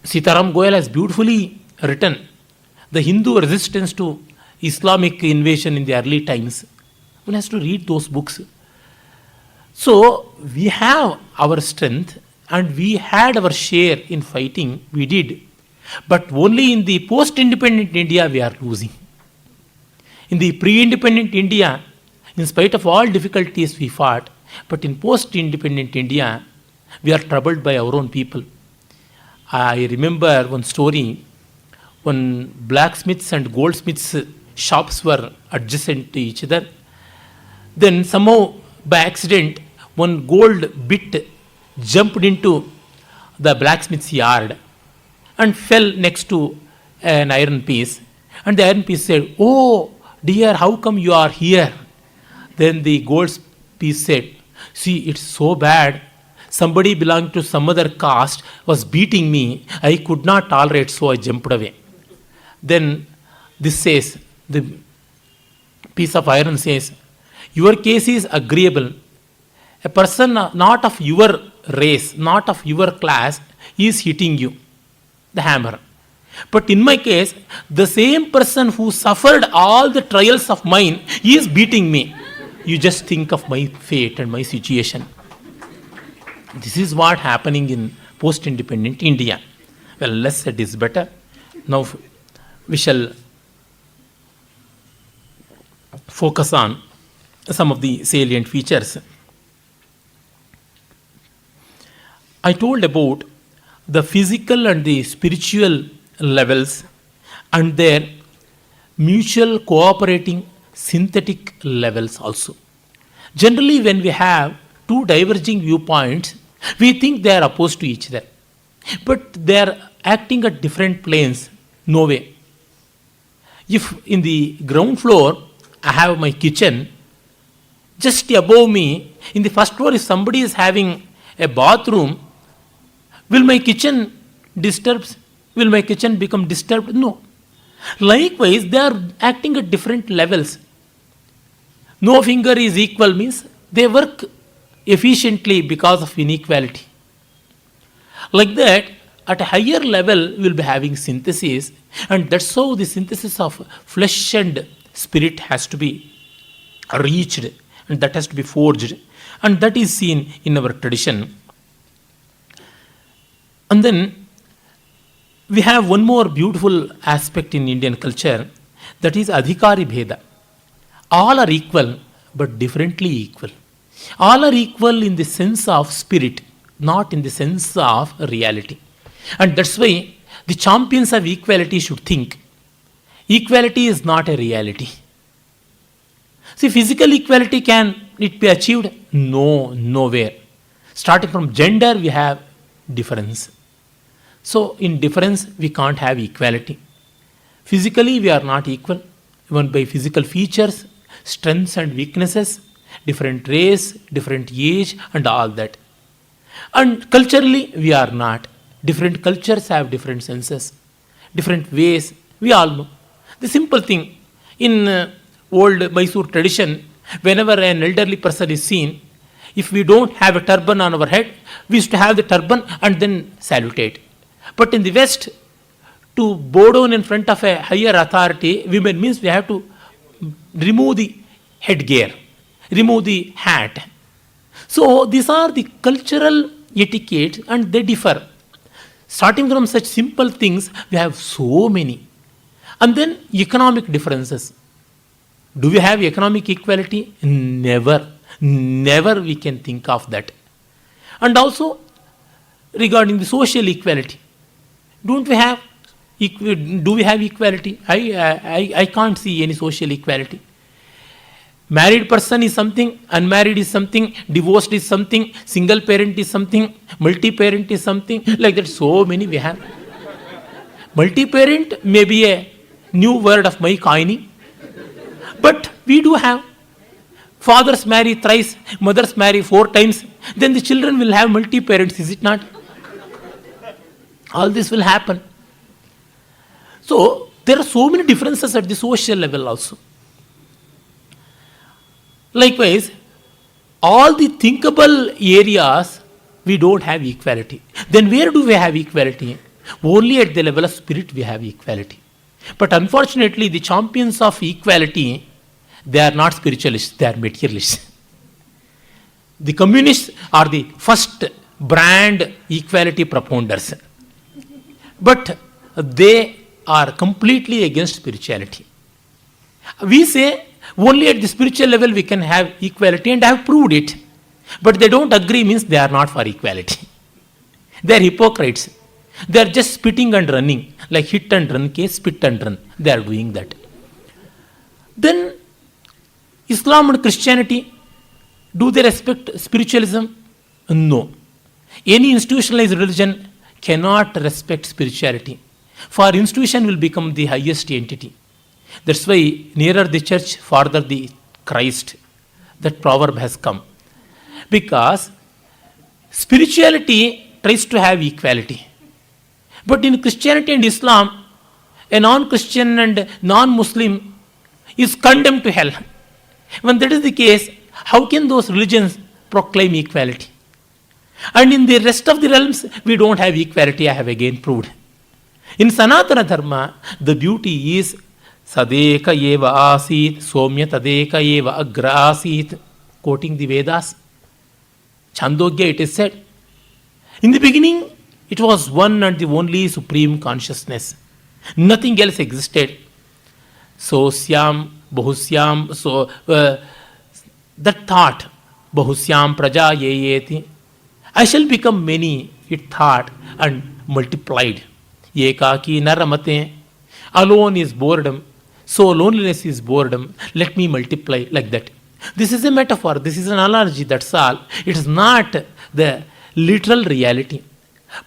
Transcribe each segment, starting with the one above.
Sitaram Goyal has beautifully written the Hindu resistance to Islamic invasion in the early times. One has to read those books. So we have our strength and we had our share in fighting, we did. But only in the post-independent India we are losing. In the pre-independent India, in spite of all difficulties we fought, but in post-independent India, we are troubled by our own people. I remember one story, when blacksmiths and goldsmiths shops were adjacent to each other. Then somehow by accident, one gold bit jumped into the blacksmith's yard and fell next to an iron piece. And the iron piece said, "Oh dear, how come you are here?" Then the gold piece said, "See, it's so bad. Somebody belonging to some other caste was beating me. I could not tolerate, so I jumped away." Then this says, the piece of iron says, "Your case is agreeable. A person not of your race, not of your class, is hitting you, the hammer. But in my case, the same person who suffered all the trials of mine is beating me. You just think of my fate and my situation." This is what happening in post-independent India. Well, less said is better. Now we shall focus on some of the salient features. I told about the physical and the spiritual levels and their mutual cooperating synthetic levels also. Generally, when we have two diverging viewpoints, we think they are opposed to each other. But they are acting at different planes. No way. If in the ground floor I have my kitchen, just above me, in the first floor, if somebody is having a bathroom, will my kitchen disturbs? Will my kitchen become disturbed? No. Likewise, they are acting at different levels. No finger is equal means they work efficiently because of inequality. Like that, at a higher level, we will be having synthesis, and that's how the synthesis of flesh and spirit has to be reached, and that has to be forged, and that is seen in our tradition. And then we have one more beautiful aspect in Indian culture, that is adhikari bheda. All are equal, but differently equal. All are equal in the sense of spirit, not in the sense of reality. And that's why the champions of equality should think equality is not a reality. See, physical equality, can it be achieved? No, nowhere. Starting from gender, we have difference. So, in difference, we can't have equality. Physically, we are not equal, even by physical features, strengths and weaknesses, different race, different age, and all that. And culturally, we are not. Different cultures have different senses, different ways. We all know. The simple thing, in old Mysore tradition, whenever an elderly person is seen, if we don't have a turban on our head, we used to have the turban and then salutate. But in the West, to bow down in front of a higher authority, women means we have to remove the headgear, remove the hat. So these are the cultural etiquette, and they differ. Starting from such simple things, we have so many. And then economic differences. Do we have economic equality? Never. Never we can think of that. And also, regarding the social equality, do we have equality? I can't see any social equality. Married person is something, unmarried is something, divorced is something, single parent is something, multi-parent is something, like that so many we have. Multi-parent may be a new word of my coining, but we do have. Fathers marry thrice, mothers marry 4 times, then the children will have multi-parents, is it not? All this will happen. So, there are so many differences at the social level also. Likewise, all the thinkable areas, we don't have equality. Then where do we have equality? Only at the level of spirit we have equality. But unfortunately, the champions of equality, they are not spiritualists, they are materialists. The communists are the first brand equality proponents. But they are completely against spirituality. We say only at the spiritual level we can have equality, and I have proved it. But they don't agree means they are not for equality. They are hypocrites. They are just spitting and running, like hit and run case, spit and run. They are doing that. Then Islam and Christianity, do they respect spiritualism? No. Any institutionalized religion cannot respect spirituality. For institution will become the highest entity. That's why nearer the church, farther the Christ. That proverb has come. Because spirituality tries to have equality. But in Christianity and Islam, a non-Christian and non-Muslim is condemned to hell. When that is the case, how can those religions proclaim equality? And in the rest of the realms, we don't have equality, I have again proved. In Sanatana Dharma, the beauty is Sadeka eva asit, Somya tadeka eva agra asit, quoting the Vedas. Chandogya, it is said. In the beginning, it was one and the only supreme consciousness. Nothing else existed. So Syam, Bahusyam, that thought, Bahusyam praja yeyeti, I shall become many, it thought and multiplied. Ekaki naramate, alone is boredom, so loneliness is boredom, let me multiply, like that. This is a metaphor, this is an analogy, that's all. It is not the literal reality.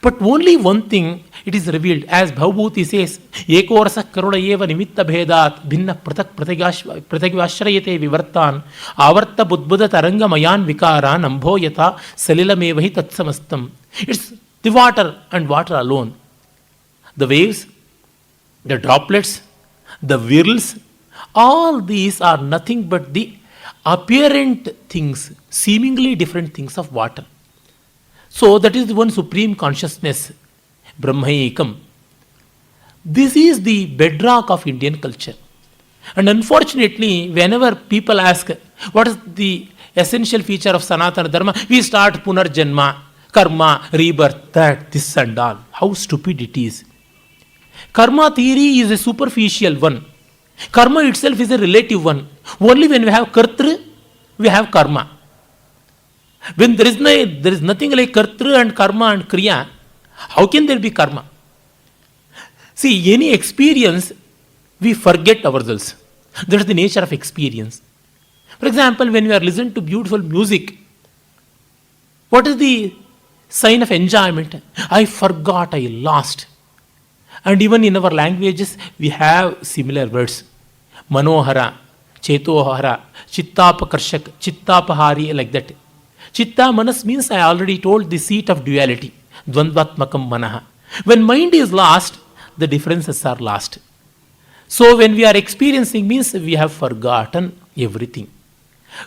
But only one thing it is revealed, as Bhavabhuti says, Ekorasa karuda eva nimitta bhedat bhinna pratak pratyashrayate vivartan avarta budbuddha taranga mayan vikaran ambho yata salilamevahi tatsamastam. It's the water and water alone. The waves, the droplets, the whirls, all these are nothing but the apparent things, seemingly different things of water. So that is the one supreme consciousness, Brahmaikam. This is the bedrock of Indian culture. And unfortunately, whenever people ask, what is the essential feature of Sanatana Dharma? We start Punarjanma, Karma, rebirth, that, this and all. How stupid it is. Karma theory is a superficial one. Karma itself is a relative one. Only when we have Kartru, we have Karma. When there is nothing like Kartru and Karma and Kriya, how can there be Karma? See, any experience, we forget ourselves. That is the nature of experience. For example, when we are listening to beautiful music, what is the sign of enjoyment? I forgot, I lost. And even in our languages, we have similar words. Manohara, Chetohara, Chittapakarshak, Chittapahari, like that. Chitta manas means I already told the seat of duality. Dvandvatmakam manaha. When mind is lost, the differences are lost. So when we are experiencing means we have forgotten everything.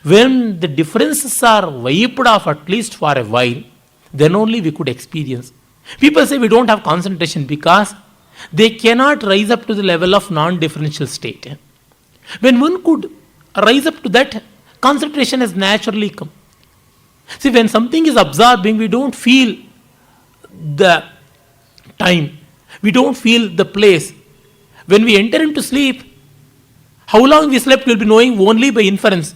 When the differences are wiped off at least for a while, then only we could experience. People say we don't have concentration because they cannot rise up to the level of non-differential state. When one could rise up to that, concentration has naturally come. See, when something is absorbing, we don't feel the time. We don't feel the place. When we enter into sleep, how long we slept we'll be knowing only by inference.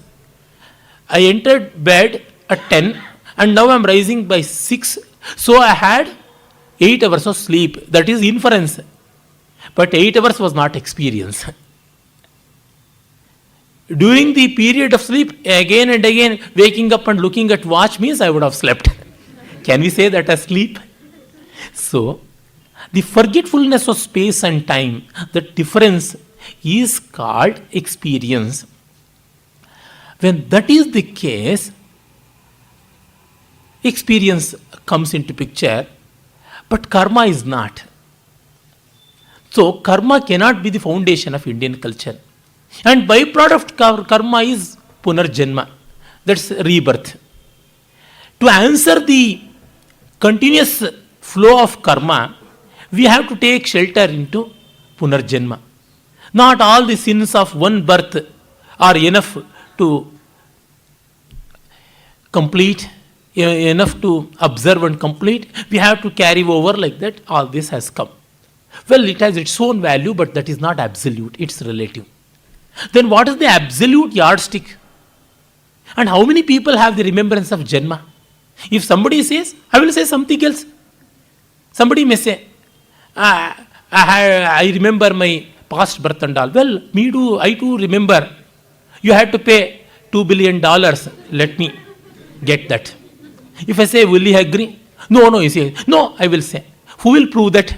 I entered bed at 10 and now I'm rising by 6. So I had 8 hours of sleep. That is inference. But 8 hours was not experience. During the period of sleep, again and again, waking up and looking at watch means I would have slept. Can we say that as sleep? So, the forgetfulness of space and time, the difference is called experience. When that is the case, experience comes into picture, but karma is not. So, karma cannot be the foundation of Indian culture. And byproduct of karma is punarjanma, that's rebirth. To answer the continuous flow of karma, we have to take shelter into Punarjanma. Not all the sins of one birth are enough to complete, enough to observe and complete. We have to carry over like that. All this has come. Well, it has its own value, but that is not absolute. It's relative. Then what is the absolute yardstick? And how many people have the remembrance of Janma? If somebody says, I will say something else. Somebody may say, I remember my past birth and all. Well, I too remember. You had to pay $2 billion. Let me get that. If I say, will you agree? No, you say, no, I will say. Who will prove that?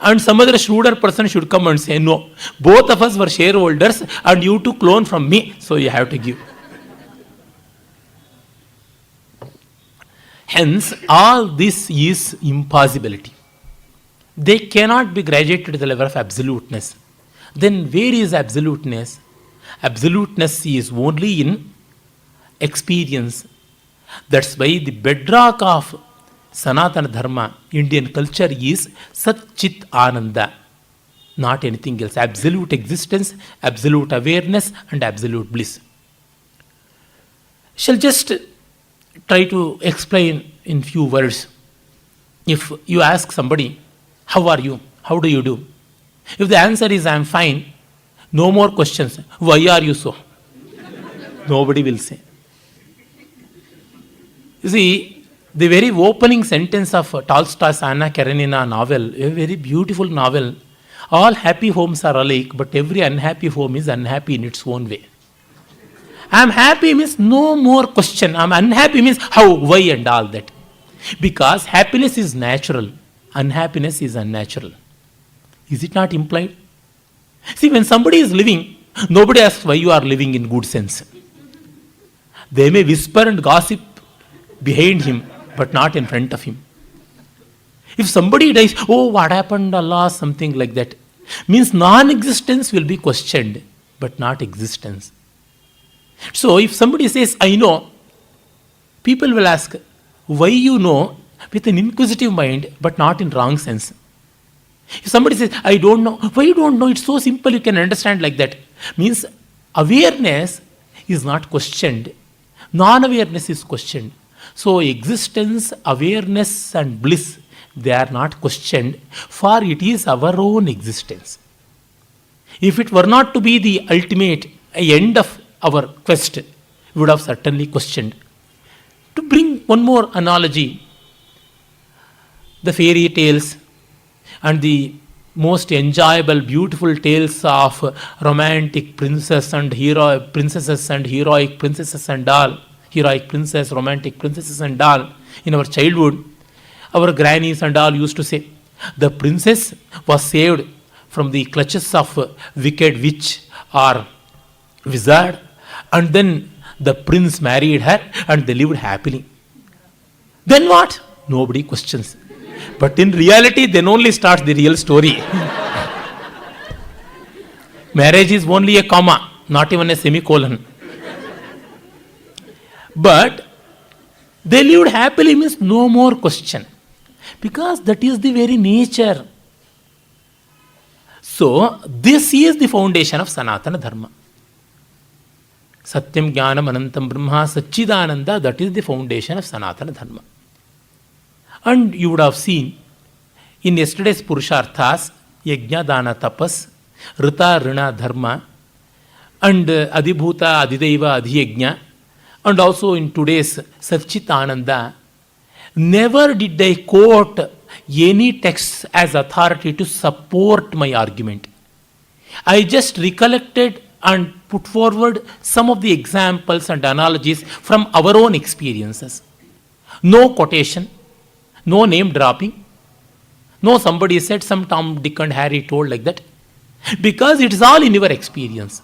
And some other shrewder person should come and say, no, both of us were shareholders and you took loan from me, so you have to give. Hence, all this is impossibility. They cannot be graduated to the level of absoluteness. Then where is absoluteness? Absoluteness is only in experience. That's why the bedrock of Sanatana Dharma, Indian culture, is Sat Chit Ananda, not anything else. Absolute existence, absolute awareness, and absolute bliss. Shall just try to explain in few words. If you ask somebody, how are you? How do you do? If the answer is I am fine, no more questions. Why are you so? Nobody will say. You see, the very opening sentence of Tolstoy's Anna Karenina novel, a very beautiful novel, all happy homes are alike, but every unhappy home is unhappy in its own way. I am happy means no more question. I am unhappy means how, why, and all that. Because happiness is natural, unhappiness is unnatural. Is it not implied? See, when somebody is living, nobody asks why you are living in good sense. They may whisper and gossip behind him, but not in front of him. If somebody dies, oh, what happened, Allah, something like that, means non-existence will be questioned, but not existence. So if somebody says, I know, people will ask, why you know, with an inquisitive mind, but not in wrong sense. If somebody says, I don't know, why you don't know, it's so simple, you can understand like that. Means awareness is not questioned, non-awareness is questioned. So existence, awareness and bliss, they are not questioned, for it is our own existence. If it were not to be the ultimate end of our quest, we would have certainly questioned. To bring one more analogy, the fairy tales and the most enjoyable, beautiful tales of romantic princesses and heroic princesses and all, heroic princess, romantic princesses and all, in our childhood, our grannies and all used to say, the princess was saved from the clutches of a wicked witch or wizard, and then the prince married her and they lived happily. Then what? Nobody questions. But in reality, then only starts the real story. Marriage is only a comma, not even a semicolon. But they lived happily means no more question. Because that is the very nature. So, this is the foundation of Sanatana Dharma. Satyam Jnanam Anantam Brahma Satchidananda, that is the foundation of Sanatana Dharma. And you would have seen in yesterday's Purusharthas, Yajna Dana Tapas, Rita Rina Dharma, and Adhibhuta Adhideva Adhiyajna, and also in today's Satchitananda, never did I quote any texts as authority to support my argument. I just recollected and put forward some of the examples and analogies from our own experiences. No quotation, no name dropping, no somebody said, some Tom, Dick and Harry told like that. Because it is all in your experience.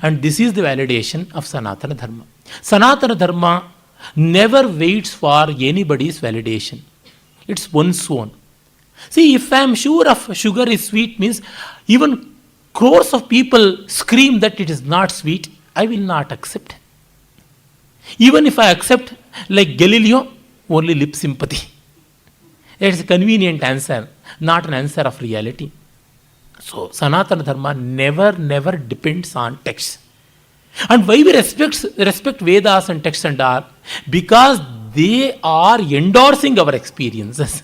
And this is the validation of Sanatana Dharma. Sanatana Dharma never waits for anybody's validation. It's one's own. See, if I am sure of sugar is sweet, means even crores of people scream that it is not sweet, I will not accept. Even if I accept, like Galileo, only lip sympathy. It's a convenient answer, not an answer of reality. So, Sanatana Dharma never depends on texts. And why we respect Vedas and texts and all? Because they are endorsing our experiences.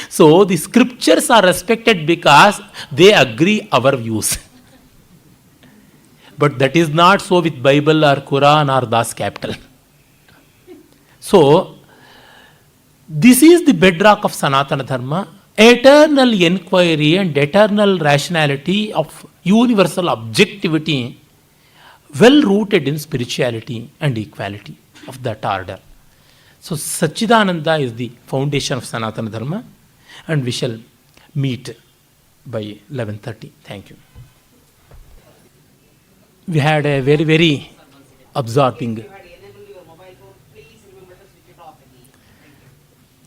So, the scriptures are respected because they agree our views. But that is not so with Bible or Quran or Das Capital. So, this is the bedrock of Sanatana Dharma, eternal inquiry and eternal rationality of universal objectivity, well rooted in spirituality and equality of that order. So, Satchidananda is the foundation of Sanatana Dharma, and we shall meet by 11:30. Thank you. We had a very absorbing.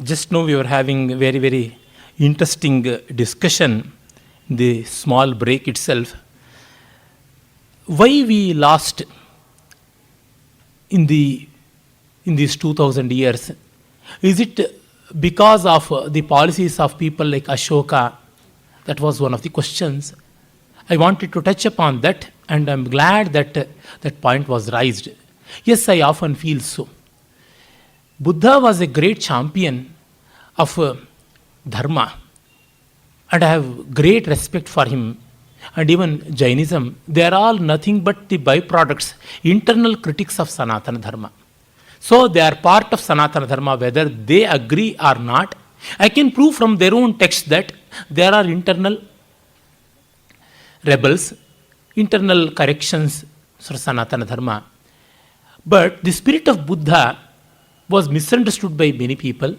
Just now we were having a very interesting discussion in the small break itself. Why we lost in these 2000 years? Is it because of the policies of people like Ashoka? That was one of the questions. I wanted to touch upon that, and I'm glad that that point was raised. Yes, I often feel so. Buddha was a great champion of Dharma, and I have great respect for him. And even Jainism, they are all nothing but the byproducts, internal critics of Sanatana Dharma. So they are part of Sanatana Dharma, whether they agree or not. I can prove from their own text that there are internal rebels, internal corrections for Sanatana Dharma. But the spirit of Buddha was misunderstood by many people,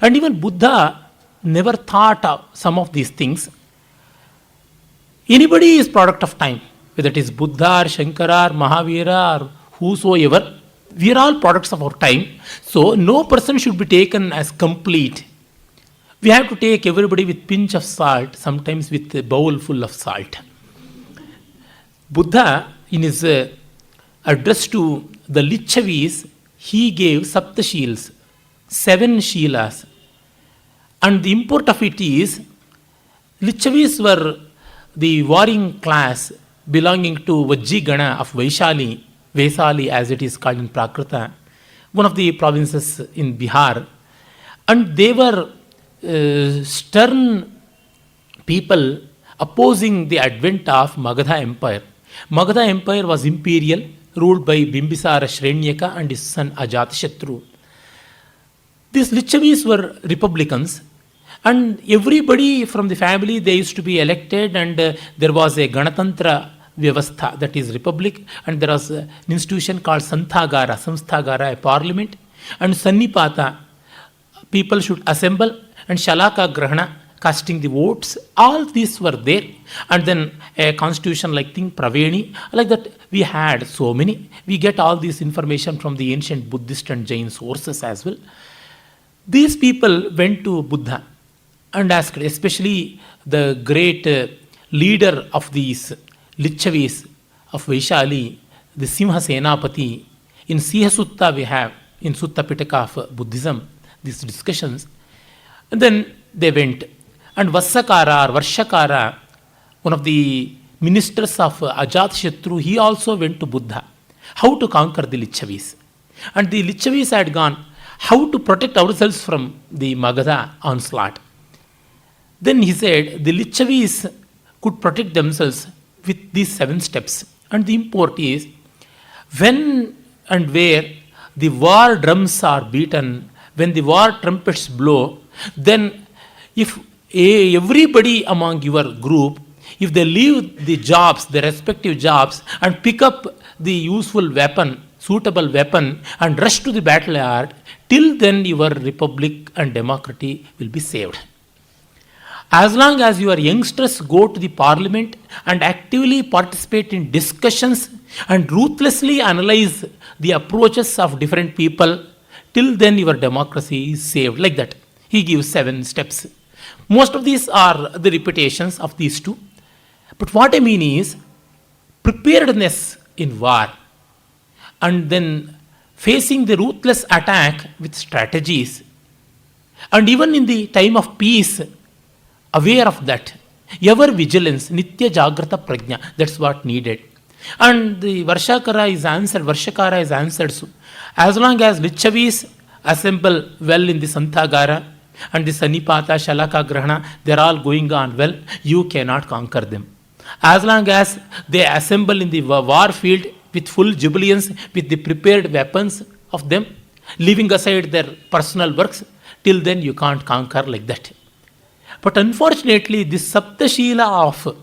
and even Buddha never thought of some of these things. Anybody is product of time, whether it is Buddha or Shankara or Mahavira or whosoever. We are all products of our time. So no person should be taken as complete. We have to take everybody with pinch of salt, sometimes with a bowl full of salt. Buddha, in his address to the Lichavis, he gave Saptashils, 7 Shilas. And the import of it is, Lichavis were the warring class belonging to Vajjigana of Vaishali, Vesali as it is called in Prakrita, one of the provinces in Bihar. And they were stern people opposing the advent of Magadha Empire. Magadha Empire was imperial, ruled by Bimbisara Shranyaka and his son Ajatashatru. These Lichavis were republicans, and everybody from the family, they used to be elected, and there was a Ganatantra Vyavastha, that is republic, and there was an institution called Samsthagara, a parliament, and Sannipata, people should assemble, and Shalaka Grahana, casting the votes, all these were there. And then a constitution like thing, Praveni, like that we had so many. We get all this information from the ancient Buddhist and Jain sources as well. These people went to Buddha and asked, especially the great leader of these Lichavis of Vaishali, the Simha Senapati. In Siha Sutta we have, in Sutta Pitaka of Buddhism, these discussions. And then they went. And Vassakara or Varshakara, one of the ministers of Ajatashatru, he also went to Buddha. How to conquer the Lichavis. And the Lichavis had gone, how to protect ourselves from the Magadha onslaught. Then he said, the Lichavis could protect themselves with these 7 steps. And the import is, when and where the war drums are beaten, when the war trumpets blow, then if everybody among your group, if they leave the jobs, their respective jobs, and pick up the useful weapon, suitable weapon, and rush to the battle yard, till then your republic and democracy will be saved. As long as your youngsters go to the parliament and actively participate in discussions and ruthlessly analyze the approaches of different people, till then your democracy is saved. Like that. He gives 7 steps. Most of these are the repetitions of these 2. But what I mean is preparedness in war, and then facing the ruthless attack with strategies. And even in the time of peace, aware of that. Ever vigilance, Nitya Jagrata Prajna, that's what needed. And the Varshakara is answered. So, as long as Lichavis assemble well in the Santagara and the Sanipata, Shalaka Grahana, they're all going on well, you cannot conquer them. As long as they assemble in the war field with full jubilance, with the prepared weapons of them, leaving aside their personal works, till then you can't conquer like that. But unfortunately, this Saptashila of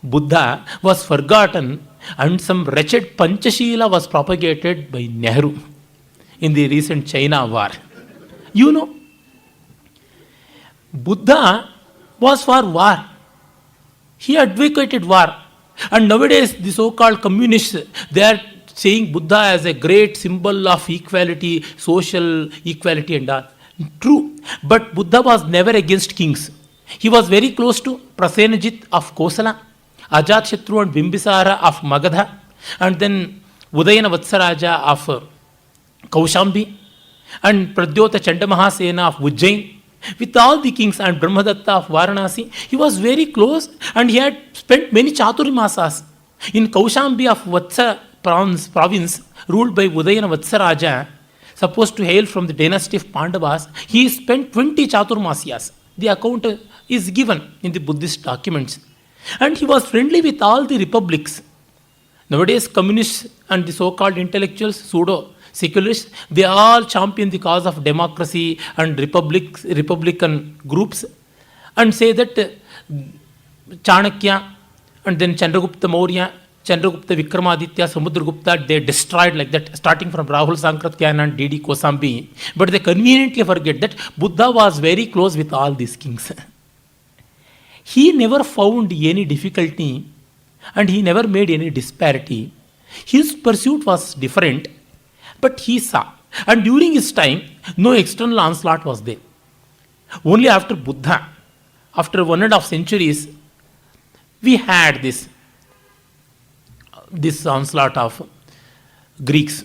Buddha was forgotten, and some wretched Panchashila was propagated by Nehru in the recent China war. You know, Buddha was for war. He advocated war. And nowadays, the so-called communists, they are saying Buddha as a great symbol of equality, social equality and all. True. But Buddha was never against kings. He was very close to Prasenajit of Kosala, Ajatshatru and Bimbisara of Magadha, and then Udayana Vatsaraja of Kaushambi, and Pradyota Chandamahasena of Ujjain. With all the kings and Brahmadatta of Varanasi, he was very close, and he had spent many Chaturmasas. In Kaushambi of Vatsa province, ruled by Udayana Vatsaraja, supposed to hail from the dynasty of Pandavas, he spent 20 Chaturmasyas. The account is given in the Buddhist documents. And he was friendly with all the republics. Nowadays, communists and the so-called intellectuals, pseudo-secularists, they all champion the cause of democracy and republican groups and say that Chanakya and then Chandragupta Maurya, Chandragupta Vikramaditya, Samudragupta, they destroyed like that, starting from Rahul Sankratyan and D.D. Kosambi. But they conveniently forget that Buddha was very close with all these kings. He never found any difficulty and he never made any disparity. His pursuit was different, but he saw. And during his time, no external onslaught was there. Only after Buddha, after 1.5 centuries, we had this onslaught of Greeks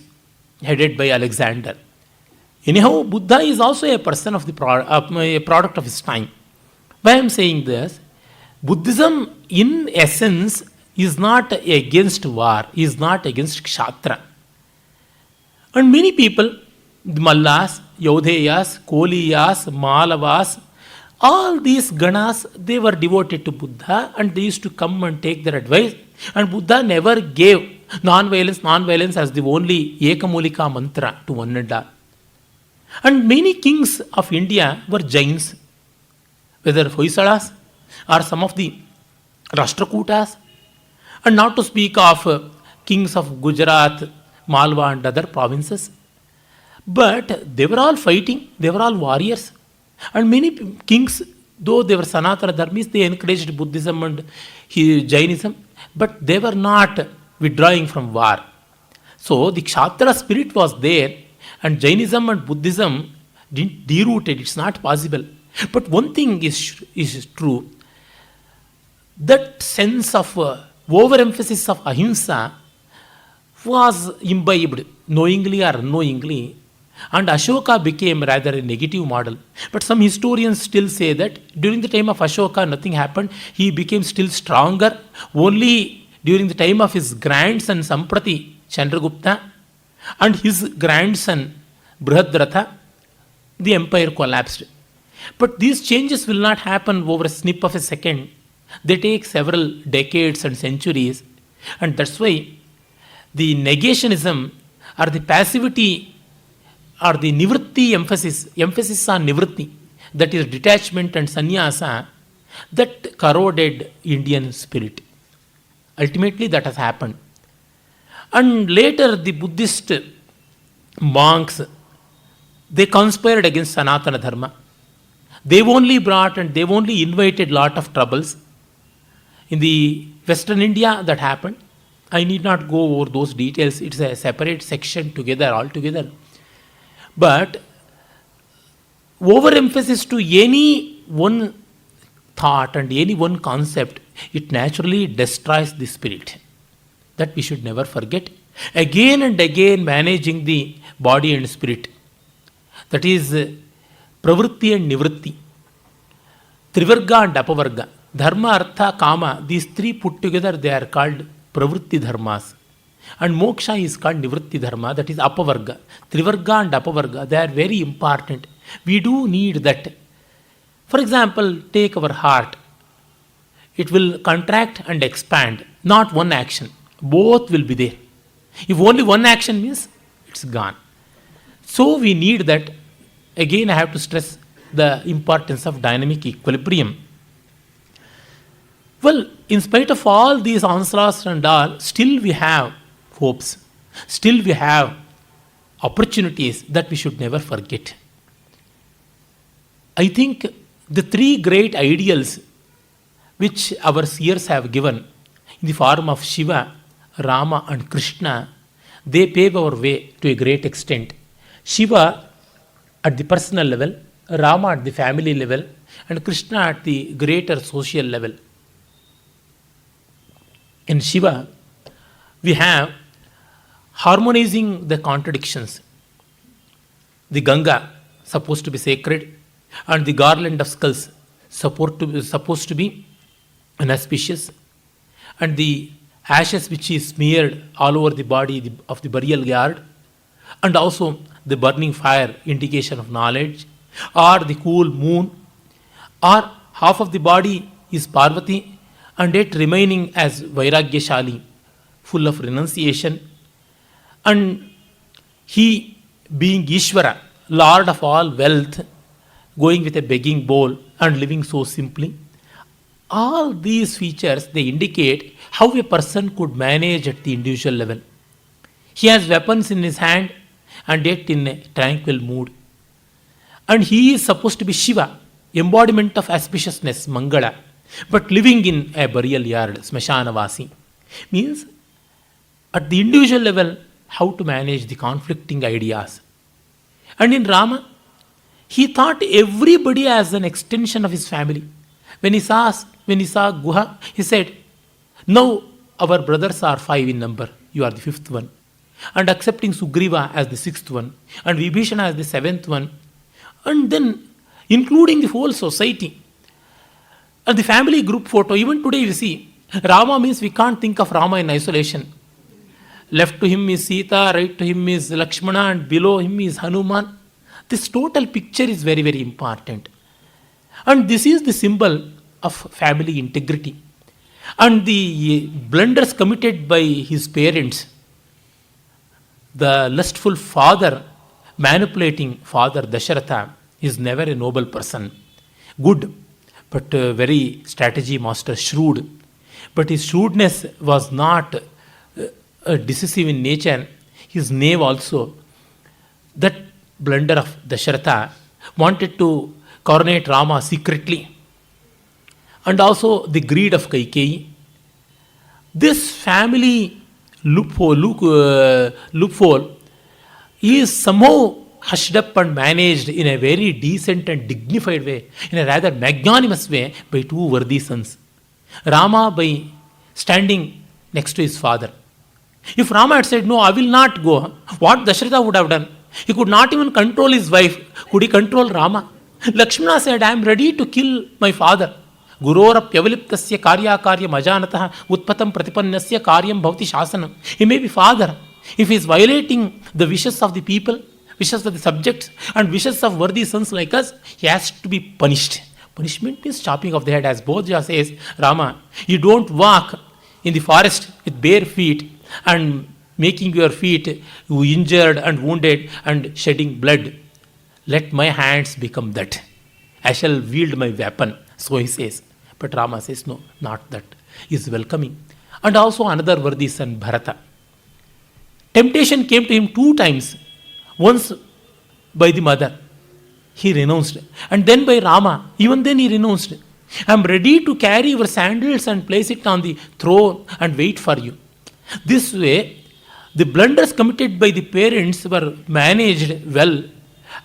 headed by Alexander. Anyhow, Buddha is also a person of a product of his time. Why I am saying this? Buddhism, in essence, is not against war, is not against Kshatriya. And many people, the Mallas, Yaudheyas, Koliyas, Malavas, all these Ganas, they were devoted to Buddha and they used to come and take their advice. And Buddha never gave non-violence as the only Ekamulika mantra to one and all. And many kings of India were Jains, whether Hoysalas or some of the Rashtrakutas, and not to speak of kings of Gujarat, Malwa and other provinces. But they were all fighting, they were all warriors. And many kings, though they were Sanatana Dharmis, they encouraged Buddhism and Jainism, but they were not withdrawing from war. So the Kshatriya spirit was there, and Jainism and Buddhism didn't derooted, it's not possible. But one thing is true, that sense of overemphasis of ahimsa was imbibed, knowingly or unknowingly, and Ashoka became rather a negative model. But some historians still say that during the time of Ashoka, nothing happened. He became still stronger. Only during the time of his grandson Samprati Chandragupta and his grandson Brihadratha, the empire collapsed. But these changes will not happen over a snip of a second. They take several decades and centuries. And that's why the negationism or the passivity or the nivritti emphasis on nivritti, that is detachment and sannyasa, that corroded Indian spirit. Ultimately, that has happened. And later, the Buddhist monks, they conspired against Sanatana Dharma. They've only brought and they've only invited lot of troubles. In the Western India, that happened. I need not go over those details. It's a separate section altogether. But overemphasis to any one thought and any one concept, it naturally destroys the spirit. That we should never forget. Again and again managing the body and spirit. That is pravritti and nivritti, trivarga and apavarga, dharma, artha, kama, these three put together they are called pravritti dharmas. And moksha is called nivritti dharma, that is apavarga. Trivarga and apavarga, they are very important. We do need that. For example, take our heart. It will contract and expand, not one action. Both will be there. If only one action means, it's gone. So we need that. Again, I have to stress the importance of dynamic equilibrium. Well, in spite of all these onslaughts and all, still we have hopes. Still we have opportunities that we should never forget. I think the three great ideals which our seers have given in the form of Shiva, Rama and Krishna, they pave our way to a great extent. Shiva at the personal level, Rama at the family level, and Krishna at the greater social level. In Shiva, we have harmonizing the contradictions. The Ganga, supposed to be sacred, and the garland of skulls, supposed to be inauspicious, and the ashes which is smeared all over the body of the burial yard, and also the burning fire, indication of knowledge, or the cool moon, or half of the body is Parvati, and yet remaining as Vairagyashali, full of renunciation, and he being Ishvara, Lord of all wealth, going with a begging bowl and living so simply. All these features, they indicate how a person could manage at the individual level. He has weapons in his hand and yet in a tranquil mood. And he is supposed to be Shiva, embodiment of auspiciousness, Mangala, but living in a burial yard, Smashanavasi. Means at the individual level, how to manage the conflicting ideas. And in Rama, he thought everybody as an extension of his family. When he saw Guha, he said, now our brothers are 5 in number, you are the 5th one. And accepting Sugriva as the 6th one, and Vibhishana as the 7th one, and then including the whole society. And the family group photo, even today you see, Rama means we can't think of Rama in isolation. Left to him is Sita, right to him is Lakshmana, and below him is Hanuman. This total picture is very, very important. And this is the symbol of family integrity. And the blunders committed by his parents, the lustful father manipulating father Dasharatha, is never a noble person. Good, but very strategy master, shrewd. But his shrewdness was not decisive in nature. His knave also. That blunder of Dasharatha wanted to coronate Rama secretly. And also the greed of Kaikeyi. This family loophole is somehow hushed up and managed in a very decent and dignified way, in a rather magnanimous way, by two worthy sons. Rama by standing next to his father. If Rama had said, no, I will not go, what Dasharatha would have done? He could not even control his wife. Could he control Rama? Lakshmana said, I am ready to kill my father. Gurora Pyaviliptasya karya karya majanatah utpatam pratipannasya karyam bhavati shasanam. He may be father. If he is violating the wishes of the people, wishes of the subjects, and wishes of worthy sons like us, he has to be punished. Punishment is chopping of the head. As Bodhja says, Rama, you don't walk in the forest with bare feet and making your feet injured and wounded and shedding blood. Let my hands become that. I shall wield my weapon. So he says. But Rama says, no, not that. He is welcoming. And also another worthy son, Bharata. Temptation came to him 2 times. Once by the mother. He renounced. And then by Rama. Even then he renounced. I am ready to carry your sandals and place it on the throne and wait for you. This way, the blunders committed by the parents were managed well,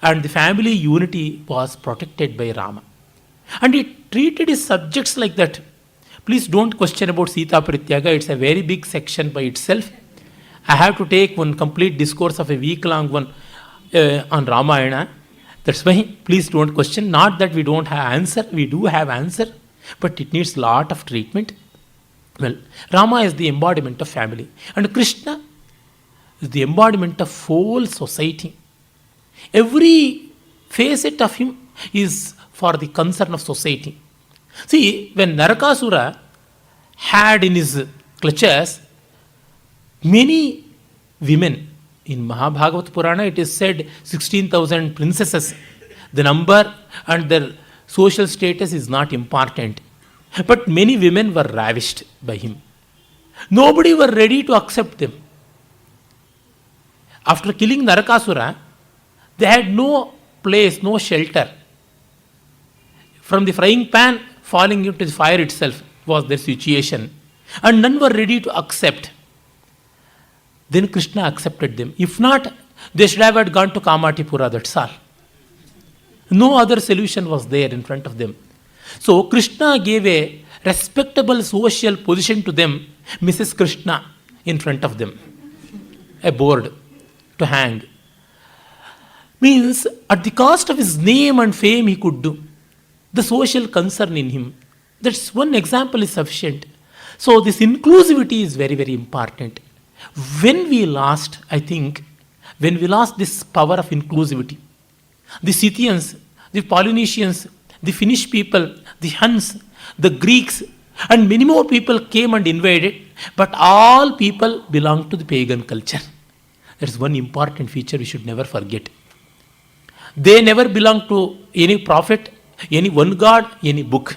and the family unity was protected by Rama. And he treated his subjects like that. Please don't question about Sita Parityaga. It's a very big section by itself. I have to take one complete discourse of a week-long one on Ramayana. That's why, please don't question. Not that we don't have answer. We do have answer, but it needs lot of treatment. Well, Rama is the embodiment of family, and Krishna is the embodiment of whole society. Every facet of him is for the concern of society. See, when Narakasura had in his clutches many women, in Mahabhagavata Purana it is said 16,000 princesses. The number and their social status is not important. But many women were ravished by him. Nobody were ready to accept them. After killing Narakasura, they had no place, no shelter. From the frying pan falling into the fire itself was their situation. And none were ready to accept. Then Krishna accepted them. If not, they should have gone to Kamatipura, that's all. No other solution was there in front of them. So Krishna gave a respectable social position to them, Mrs. Krishna, in front of them. A board to hang. Means, at the cost of his name and fame he could do. The social concern in him. That's one example is sufficient. So this inclusivity is very, very important. When we lost this power of inclusivity, the Scythians, the Polynesians, the Finnish people, the Huns, the Greeks, and many more people came and invaded, but all people belong to the pagan culture. That's one important feature we should never forget. They never belonged to any prophet, any one god, any book.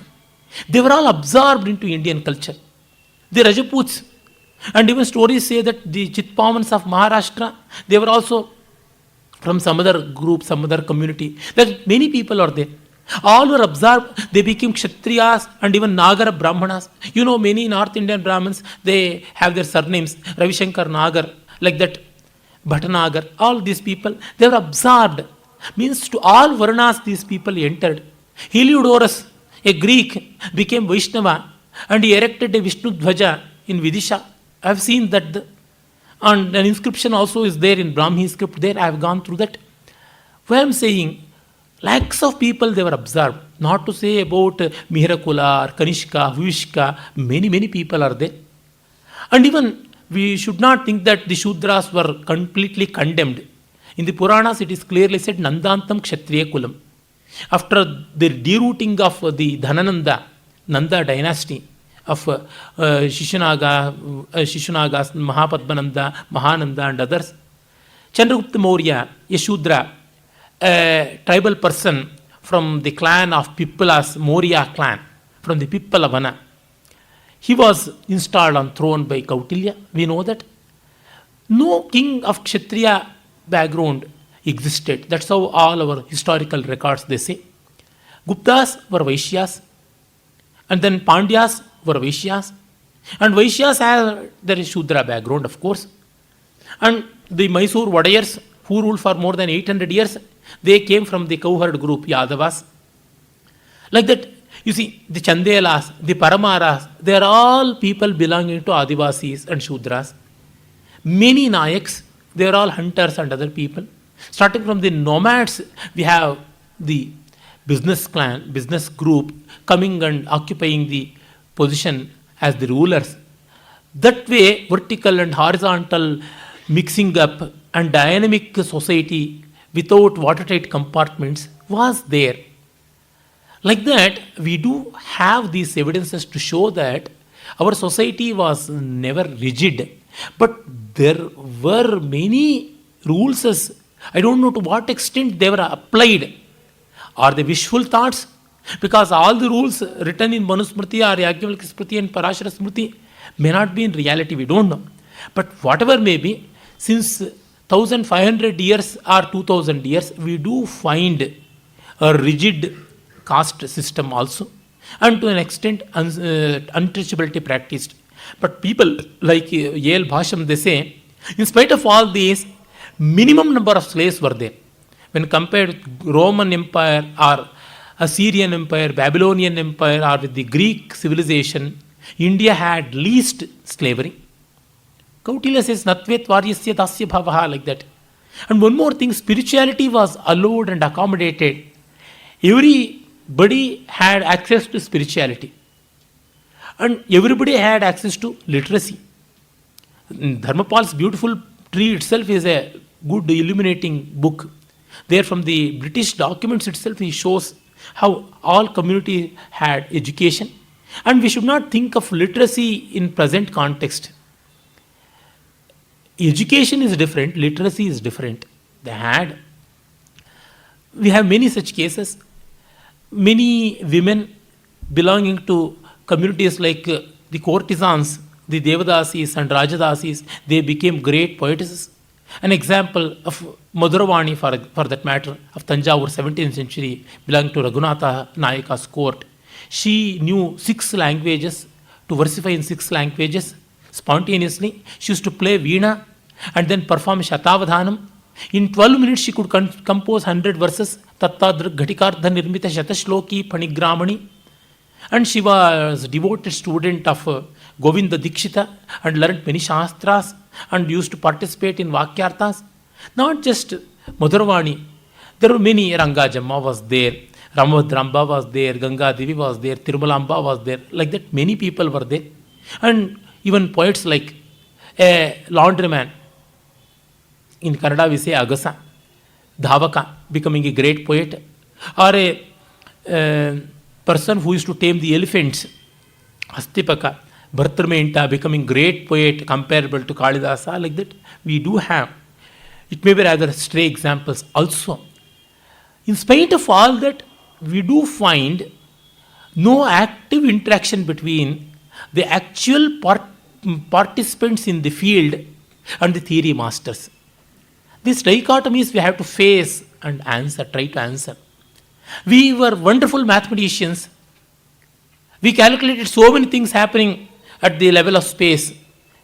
They were all absorbed into Indian culture. The Rajputs, and even stories say that the Chitpavans of Maharashtra, they were also from some other group, some other community. That many people are there. All were absorbed. They became Kshatriyas and even Nagara Brahmanas. You know, many North Indian Brahmins, they have their surnames, Ravishankar Nagar, like that, Bhattanagar. All these people, they were absorbed. Means to all Varnas these people entered. Heliodorus, a Greek, became Vaishnava and he erected a Vishnu Dhwaja in Vidisha. I have seen that. And an inscription also is there in Brahmi script there. I have gone through that. Why I am saying, lakhs of people they were observed. Not to say about Mihirakula or Kanishka, Vishka, many people are there. And even we should not think that the Shudras were completely condemned. In the Puranas it is clearly said, Nandantam Kshatriya Kulam. After the derooting of the Dhanananda, Nanda dynasty of Shishanagas, Mahapadmananda, Mahananda and others, Chandragupta Maurya, a Shudra, a tribal person from the clan of Pippalas, Maurya clan, from the Pippalavana. He was installed on throne by Kautilya. We know that. No king of Kshatriya background existed. That's how all our historical records they say. Guptas were Vaishyas, and then Pandyas were Vaishyas, and Vaishyas have their Shudra background, of course. And the Mysore Wadayars, who ruled for more than 800 years, they came from the cowherd group Yadavas. Like that, you see, the Chandelas, the Paramaras, they are all people belonging to Adivasis and Shudras. Many Nayaks, they are all hunters and other people. Starting from the nomads, we have the business clan, business group coming and occupying the position as the rulers. That way, vertical and horizontal mixing up and dynamic society without watertight compartments was there. Like that, we do have these evidences to show that our society was never rigid, but there were many rules. I don't know to what extent they were applied. Are they wishful thoughts? Because all the rules written in Manusmriti or Yajnavalkya Smriti and Parashara Smriti may not be in reality, we don't know. But whatever may be, since 1500 years or 2000 years, we do find a rigid caste system also, and to an extent untouchability practiced. But people like Yale Bhasham, they say, in spite of all these, minimum number of slaves were there. When compared with Roman Empire or Assyrian Empire, Babylonian Empire, or with the Greek civilization, India had least slavery. Kautilya says, Natvet Varyasya Dasya Bhavaha, like that. And one more thing, spirituality was allowed and accommodated. Everybody had access to spirituality. And everybody had access to literacy. Dharmapal's beautiful tree itself is a good illuminating book. There from the British documents itself, he shows how all community had education. And we should not think of literacy in present context. Education is different, literacy is different. We have many such cases. Many women belonging to communities like the courtesans, the Devadasis and Rajadasis, they became great poetesses. An example of Maduravani, for that matter, of Tanjavur, 17th century, belonging to Raghunatha Nayaka's court. She knew 6 languages, to versify in 6 languages spontaneously. She used to play veena and then perform Shatavadhanam. In 12 minutes, she could compose 100 verses. Tattadra Ghatikardha Nirmita Shatashloki Panigramani. And she was a devoted student of Govinda Dikshita and learned many Shastras and used to participate in Vakyarthas. Not just Madhuravani, there were many. Rangajamma was there, Ramabhadrambha was there, Ganga Devi was there, Tirumalamba was there. Like that, many people were there. And even poets like a laundryman, in Kannada we say Agasa, Dhavaka, becoming a great poet, or a person who used to tame the elephants, Hastipaka, Bhartramenta, becoming great poet comparable to Kalidasa. Like that, we do have. It may be rather stray examples also. In spite of all that, we do find no active interaction between the actual participants in the field and the theory masters. These dichotomies we have to face and answer, try to answer. We were wonderful mathematicians. We calculated so many things happening at the level of space,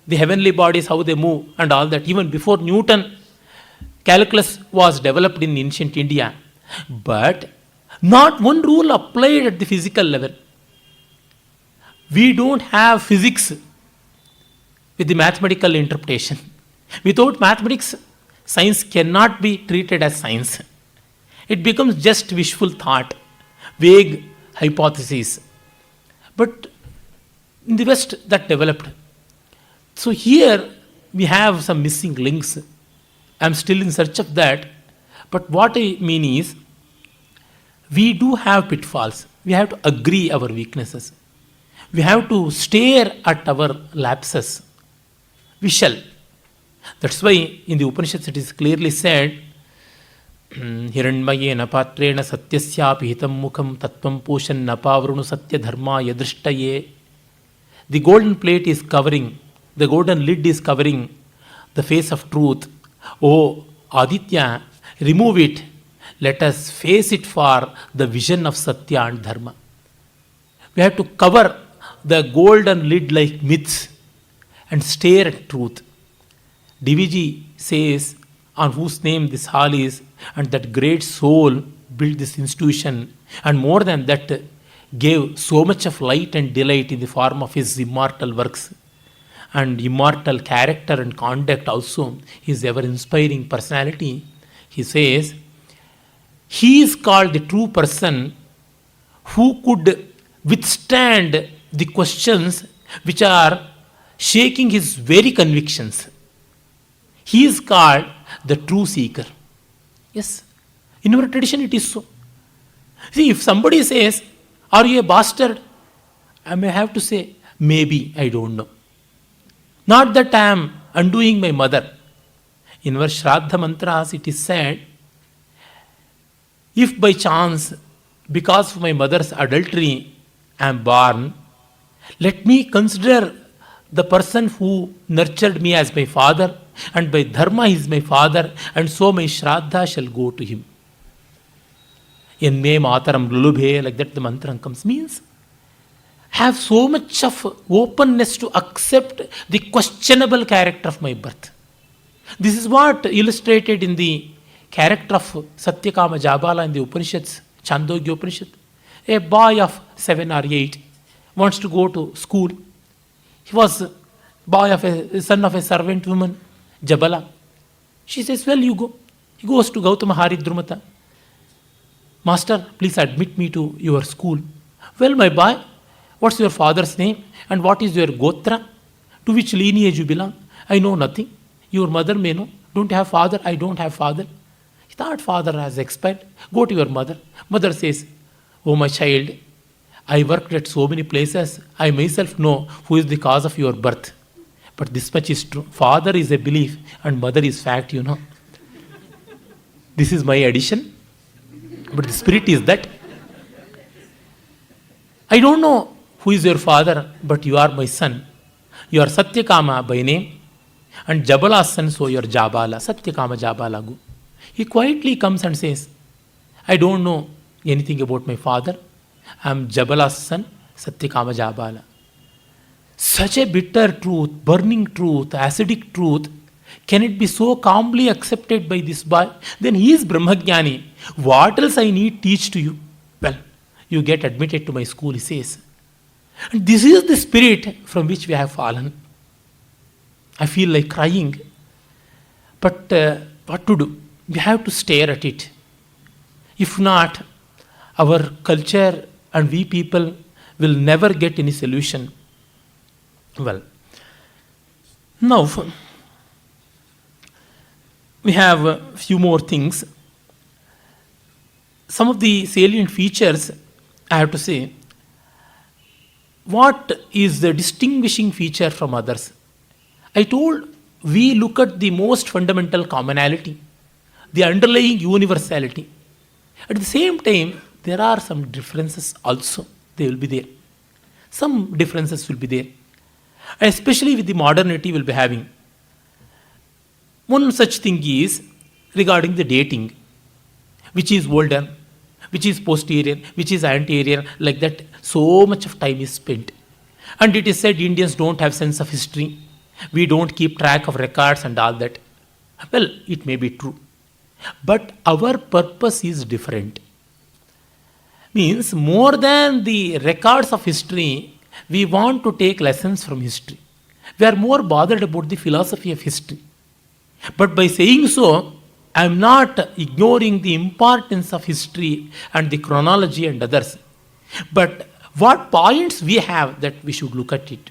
the heavenly bodies, how they move, and all that. Even before Newton, calculus was developed in ancient India. But not one rule applied at the physical level. We don't have physics with the mathematical interpretation. Without mathematics, science cannot be treated as science. It becomes just wishful thought, vague hypotheses. But in the West, that developed. So here we have some missing links. I am still in search of that. But what I mean is, we do have pitfalls. We have to agree our weaknesses. We have to stare at our lapses. We shall. That's why in the Upanishads it is clearly said, Hiranymayena patrena satyasyapi hitam mukham tattvam poshan napavrunu satya dharma yadrishtaye. The golden plate is covering, the golden lid is covering the face of truth. Oh, Aditya, remove it. Let us face it for the vision of Satya and Dharma. We have to cover the golden lid like myths and stare at truth. DVG says, on whose name this hall is, and that great soul built this institution, and more than that, gave so much of light and delight in the form of his immortal works and immortal character and conduct also, his ever-inspiring personality. He says, he is called the true person who could withstand the questions which are shaking his very convictions. He is called the true seeker. Yes, in our tradition it is so. See, if somebody says, are you a bastard? I may have to say, maybe, I don't know. Not that I am undoing my mother. In our Shraddha mantras it is said, if by chance, because of my mother's adultery, I am born, let me consider the person who nurtured me as my father, and by dharma he is my father, and so my Shraddha shall go to him. Enme mataram lulubhe, like that the mantra comes, means have so much of openness to accept the questionable character of my birth. This is what illustrated in the character of Satyakama Jabala in the Upanishads, Chandogya Upanishad. A boy of 7 or 8 wants to go to school. He was son of a servant woman, Jabala. She says, well, you go. He goes to Gautama Haridrumata. Master, please admit me to your school. Well, my boy, what's your father's name and what is your gotra? To which lineage you belong? I know nothing. Your mother may know. Don't you have father? I don't have father. He thought father has expired. Go to your mother. Mother says, oh my child, I worked at so many places. I myself know who is the cause of your birth. But this much is true. Father is a belief and mother is fact, you know. This is my addition. But the spirit is that. I don't know who is your father, but you are my son. You are Satyakama by name. And Jabala's son, so you are Jabala. Satyakama Jabalagu. He quietly comes and says, I don't know anything about my father. I am Jabala's son, Satyakama Jabala. Such a bitter truth, burning truth, acidic truth, can it be so calmly accepted by this boy? Then he is Brahmagyani. What else I need teach to you? Well, you get admitted to my school, he says. And this is the spirit from which we have fallen. I feel like crying. But what to do? We have to stare at it. If not, our culture and we people will never get any solution. Well, now we have a few more things. Some of the salient features, I have to say, what is the distinguishing feature from others? I told we look at the most fundamental commonality, the underlying universality. At the same time, there are some differences also. They will be there. Some differences will be there. Especially with the modernity we'll be having. One such thing is regarding the dating, which is older, which is posterior, which is anterior, like that. So much of time is spent. And it is said Indians don't have sense of history. We don't keep track of records and all that. Well, it may be true. But our purpose is different. Means more than the records of history, we want to take lessons from history. We are more bothered about the philosophy of history. But by saying so, I am not ignoring the importance of history and the chronology and others. But what points we have that we should look at it.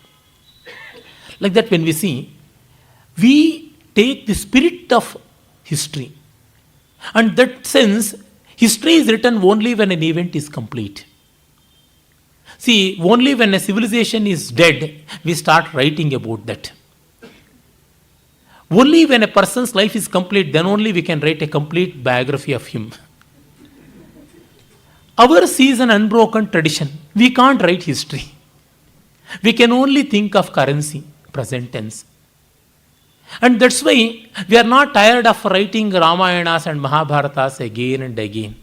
Like that when we see, we take the spirit of history. And that sense, history is written only when an event is complete. See, only when a civilization is dead, we start writing about that. Only when a person's life is complete, then only we can write a complete biography of him. Ours is an unbroken tradition. We can't write history. We can only think of currency, present tense. And that's why we are not tired of writing Ramayanas and Mahabharatas again and again.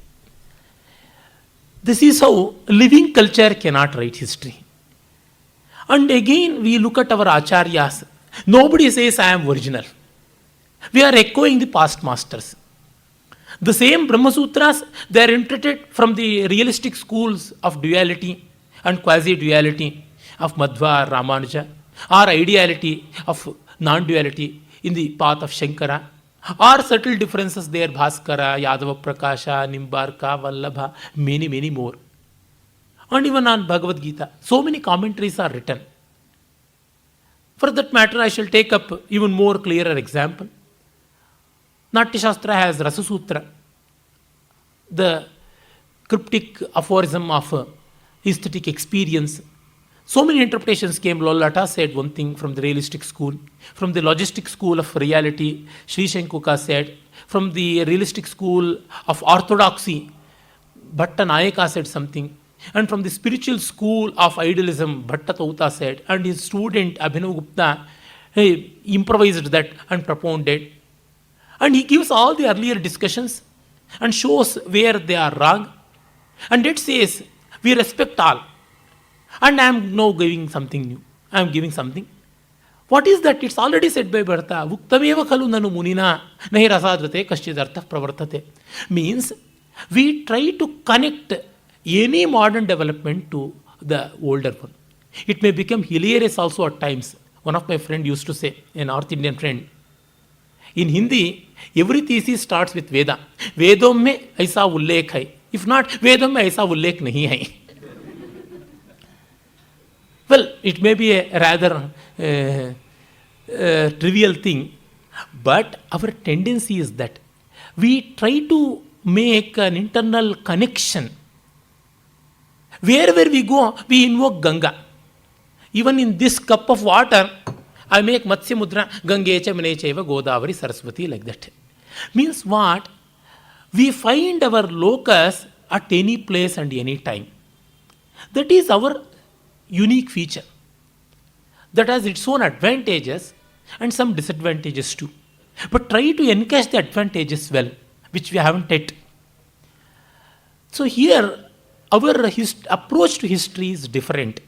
This is how living culture cannot write history. And again, we look at our acharyas. Nobody says, I am original. We are echoing the past masters. The same Brahma Sutras, they are interpreted from the realistic schools of duality and quasi-duality of Madhva or Ramanuja, or ideality of non-duality in the path of Shankara, or subtle differences there, Bhaskara, Yadava Prakasha, Nimbarka, Vallabha, many, many more. And even on Bhagavad Gita, so many commentaries are written. For that matter, I shall take up even more clearer example. Natya Shastra has Rasa Sutra, the cryptic aphorism of aesthetic experience. So many interpretations came. Lolata said one thing from the realistic school. From the logistic school of reality, Sri Shankuka said. From the realistic school of orthodoxy, Bhatta Nayaka said something. And from the spiritual school of idealism, Bhatta Tauta said. And his student Abhinav Gupta improvised that and propounded. And he gives all the earlier discussions and shows where they are wrong. And it says, we respect all. And I am now giving something new. I am giving something. What is that? It's already said by Bharata. Uktameva khalu nanu munina nahi rasadrate kaschidartha pravartate. Means we try to connect any modern development to the older one. It may become hilarious also at times. One of my friends used to say, a North Indian friend, In Hindi, every thesis starts with Veda. Vedom mein aisa ullekh hai. If not, Vedom mein aisa ullekh nahi hai. Well, it may be a rather trivial thing, but our tendency is that we try to make an internal connection. Wherever we go, we invoke Ganga. Even in this cup of water, I make Matsya Mudra, Gangecha Manecheva Godavari Saraswati, like that. Means what? We find our locus at any place and any time. That is our unique feature. That has its own advantages and some disadvantages too. But try to encash the advantages well, which we haven't yet. So here, our approach to history is different.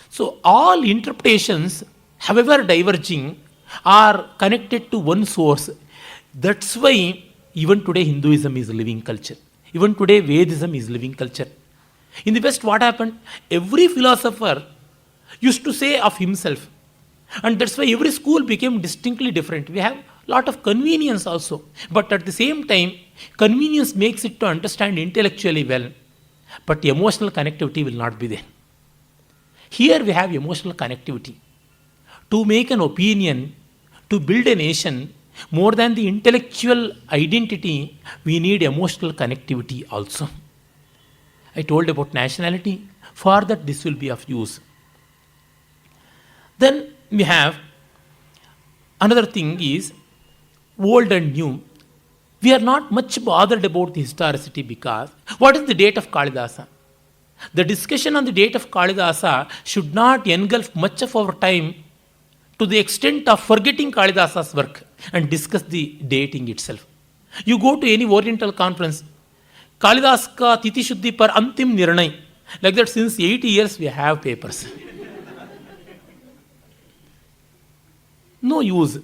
So all interpretations, however diverging, are connected to one source. That's why even today Hinduism is a living culture. Even today Vedism is living culture. In the West, what happened? Every philosopher used to say of himself. And that's why every school became distinctly different. We have a lot of convenience also. But at the same time, convenience makes it to understand intellectually well. But emotional connectivity will not be there. Here we have emotional connectivity. To make an opinion, to build a nation, more than the intellectual identity, we need emotional connectivity also. I told about nationality. For that, this will be of use. Then we have another thing is old and new. We are not much bothered about the historicity because what is the date of Kalidasa? The discussion on the date of Kalidasa should not engulf much of our time to the extent of forgetting Kalidasa's work and discuss the dating itself. You go to any Oriental conference, Kalidas ka Titi Shuddhi par Antim Nirnay. Like that, since 80 years we have papers. No use.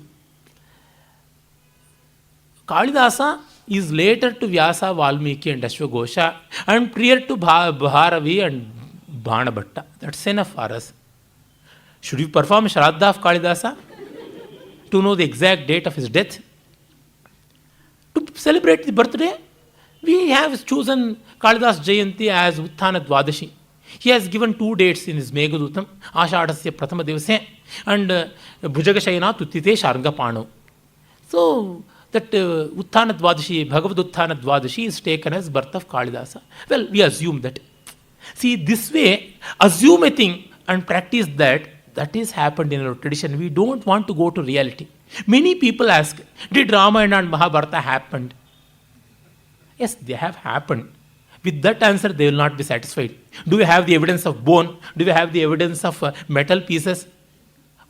Kalidasa is later to Vyasa, Valmiki and Ashwagosha and prior to Bharavi and Bhanabhatta. That's enough for us. Should we perform Shraddha of Kalidasa to know the exact date of his death? To celebrate the birthday, we have chosen Kalidas Jayanti as Utthana Dvadashi. He has given 2 dates in his Meghadutam, Ashadasya Prathama Divase and Bhujagashayana Tuttite Sharngapano. So, that Utthana Dvadashi, Bhagavad Utthana Dvadashi is taken as birth of Kalidasa. Well, we assume that. See, this way, assume a thing and practice that. That is happened in our tradition. We don't want to go to reality. Many people ask, did Ramayana and Mahabharata happen? Yes, they have happened. With that answer, they will not be satisfied. Do we have the evidence of bone? Do we have the evidence of metal pieces?